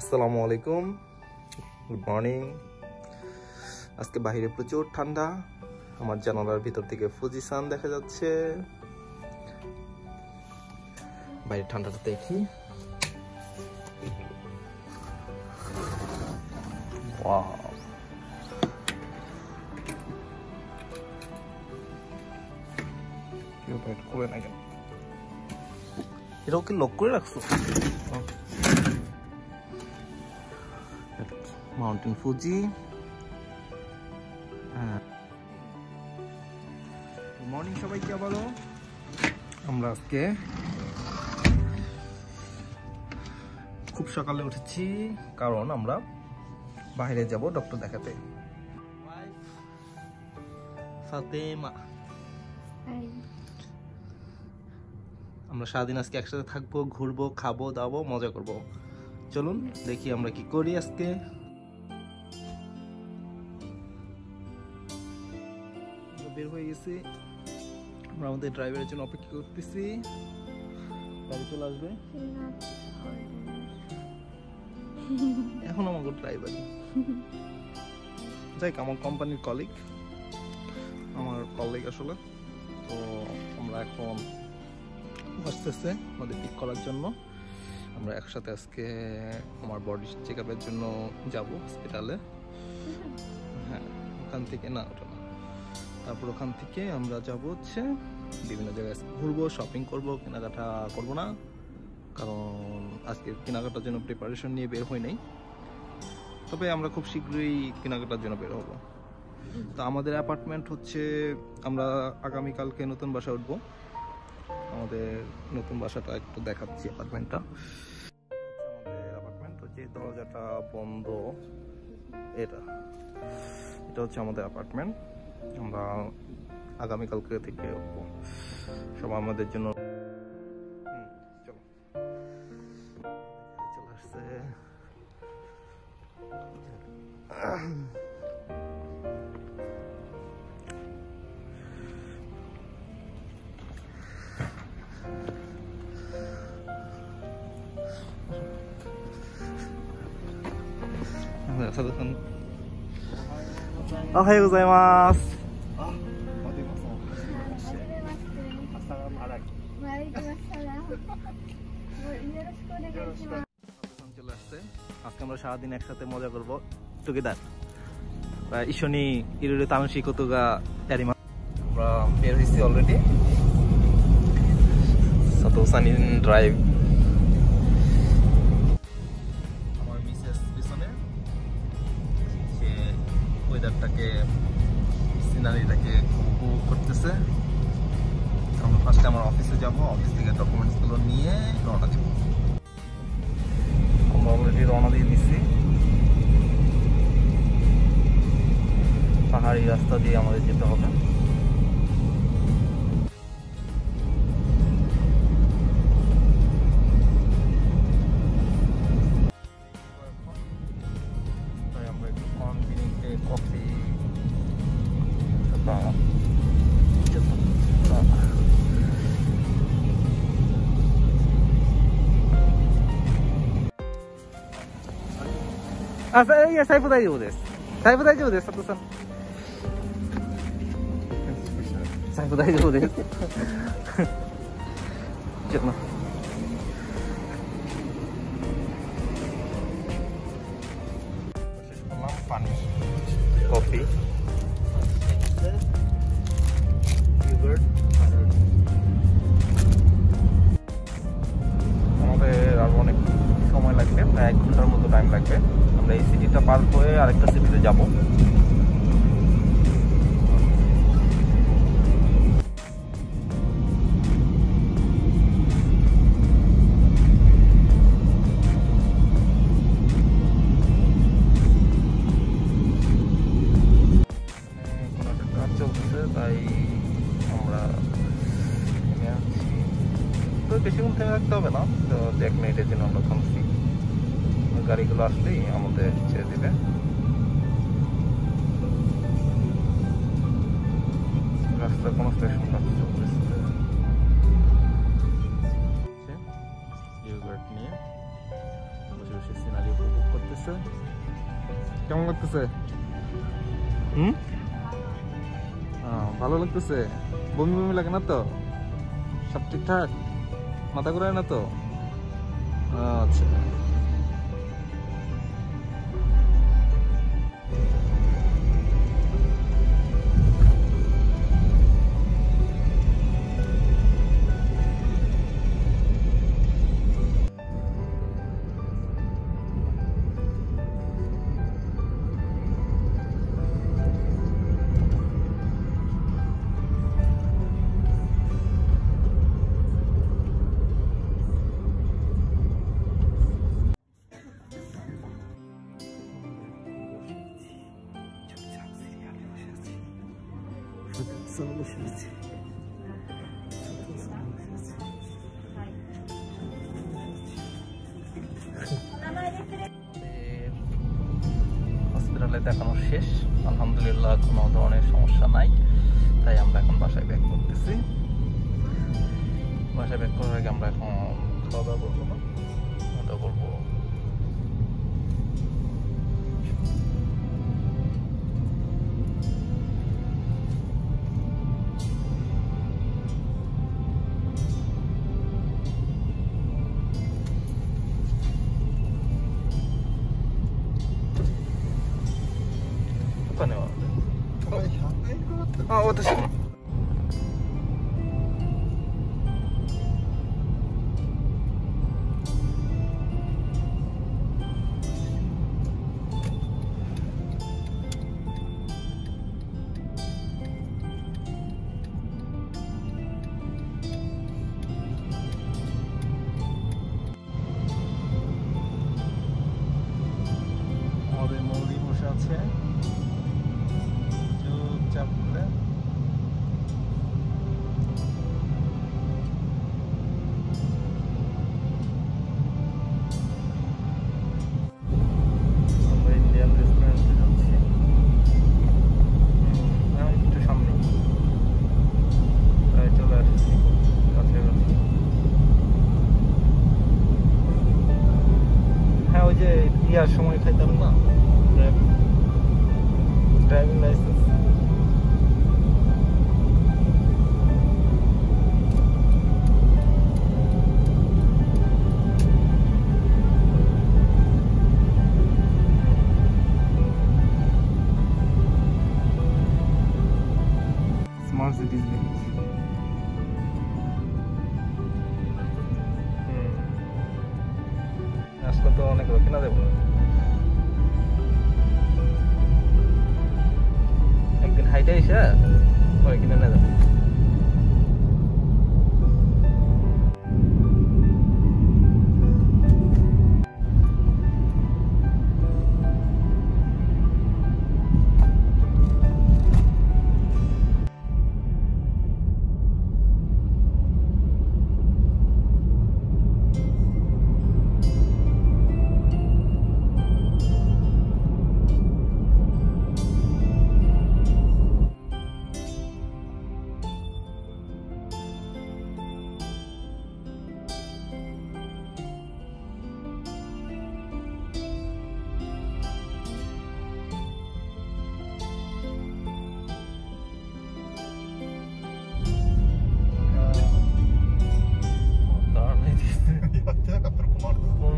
আসসালামু আলাইকুম, good morning. আজকে বাইরে প্রচুর ঠান্ডা। আমার জানালার ভিতর থেকে ফুজি সান দেখা যাচ্ছে। বাইরে ঠান্ডাটা দেখি। ওয়াও, করে না কেন? এটাও কি লক করে রাখছো? Mountain Fuji. গুড মর্নিং সবাইকে আবারও। আমরা আজকে খুব সকালে উঠেছি, কারণ আমরা বাইরে যাব ডক্টর দেখাতে। ফাতেমা, আমরা সারাদিন আজকে একসাথে থাকবো, ঘুরবো, খাবো দাবো, মজা করব। চলুন দেখি আমরা কি করি আজকে। বের হয়ে গেছি, আমরা আমাদের ড্রাইভারের জন্য অপেক্ষা করতেছি। গাড়ি চলে আসবে এখন। আমাকে ড্রাইভার যাই, আমার কোম্পানির কলিগ, আসলে। তো আমরা এখন আসতেছে আমাদের পিক করার জন্য। আমরা একসাথে আজকে আমার বডি চেক আপের জন্য যাব হসপিটালে। হ্যাঁ, ওখান থেকে না, ওটা না, তারপর ওখান থেকে আমরা যাব হচ্ছে বিভিন্ন জায়গায় ঘুরবো, শপিং করব, কেনাকাটা করব না, কারণ আজকে কেনাকাটার জন্য প্রিপারেশন নিয়ে বের হই নাই। তবে আমরা খুব শীঘ্রই কেনাকাটার জন্য বের হব। তো আমাদের অ্যাপার্টমেন্ট হচ্ছে, আমরা আগামীকালকে নতুন বাসায় উঠবো। আমাদের নতুন বাসাটা একটু দেখাচ্ছি। অ্যাপার্টমেন্টটা, আমাদের অ্যাপার্টমেন্ট হচ্ছে, দরজাটা বন্ধ। এটা হচ্ছে আমাদের অ্যাপার্টমেন্ট। আমরা আগামীকালকে থেকে উঠবো। সবাই আমাদের জন্য চলো, চলে আসছে।おはようございます。চলে আসছে। আজকে আমরা সারাদিন একসাথে মজা করবো টুগেদার। ইশনি ইরুরে তানুশি কতুগা এরিমা। আমরা বের হয়েছি অলরেডি। সাতোসান ইন ড্রাইভ। আমার মিসেস পিছনে, সে ওয়েদারটাকে, সিনারিটাকে খুব উপভোগ করতেছে। আমরা ফার্স্টে আমার অফিসে যাব, অফিস থেকে ডকুমেন্টসগুলো নিয়ে রওনা দেব। আমরা অলরেডি রওনা দিয়ে দিচ্ছি। পাহাড়ি রাস্তা দিয়ে আমাদের যেতে হবে। আমরা একটু কনভিনিয়েন্টে কফিいや、財布大丈夫です。財布大丈夫です、佐藤さん。財布大丈夫です。じゃあな。পানি, কফি, ইয়োগার্ট। আমাদের আরো অনেক সময় লাগবে, প্রায় 1 ঘন্টার মতো টাইম লাগবে। আমরা এই সিটিটা পার হয়ে আরেকটা সিটিতে যাব। কোনো একটা কাজ চলতেছে, তাই আমরা থেমে আছি। তো বেশিক্ষণ থেমে রাখতে হবে না, তো 1 মিনিটের জন্য আমরা থামছি। গাড়িগুলো আসলেই আমাদের ছেড়ে দিবে। রাস্তার কোনো স্টেশন কাজ চলতেছে। ইয়োগার্ট নিয়ে বসে বসে সিনারি উপভোগ করতেছে। কেমন লাগতেছে? ভালো লাগতেছে? বমি বমি লাগে না তো? সব ঠিকঠাক? মাথা ঘুরায় না তো? আচ্ছা। হসপিটালে দেখানো শেষ, আলহামদুলিল্লাহ কোনো ধরনের সমস্যা নাই। তাই আমরা এখন বাসায় ব্যাক করতেছি। বাসায় ব্যাক করার আগে আমরা এখন খাওয়া দাওয়া করবো না, খাওয়া দাওয়া করবো।私আমাদের মৌলি বসে আছে চুপচাপ করে। আমরা ইন্ডিয়ান রেস্টুরেন্টে যাচ্ছি, একটু সামনে প্রায় চলে আসছি, কাছাকাছি। হ্যাঁ, ওই যে ইয়ার সময় খাইতাম না ড্রাইভিং লাইসেন্স। Smart সিটিজ village. আসলে তো অনেক কিনা দেবো, একদিন হাইটে এসে পরে কিনে না যাবো।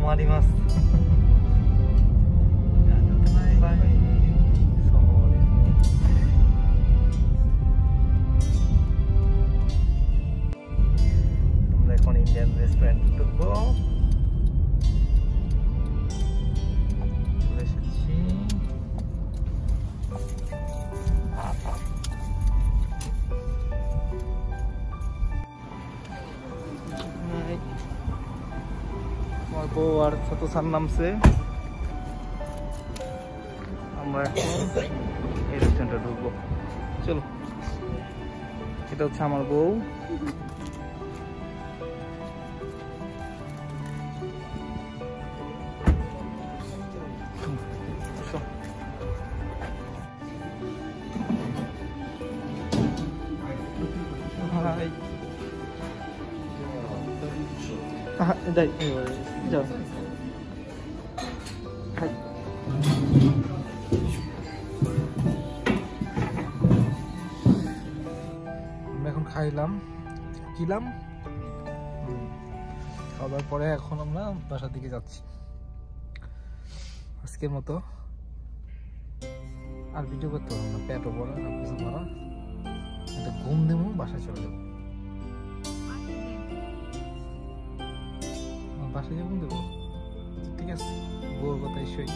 困ります。আমরা এখন ইন্ডিয়ান রেস্টুরেন্টে ঢুকবো, চলে এসেছি। আমার বউ আর ছোট স্যার নামছে, আমরা এখন এই রেস্টুরেন্টে ঢুকবো। চলো, এটা হচ্ছে আমার বউ। হাই, যাও। আমরা এখন খাইলাম কিলাম, খাওয়া দাওয়ার পরে এখন আমরা বাসার দিকে যাচ্ছি। আজকের মতো আর ভিডিও করতে পারবো না, পেটও ভরা আর কিছু ভরা, একটা ঘুম দেবো, বাসায় চলে যাবো। বাসায় যখন দেবো ঠিক আছে, বউর কথা এসই।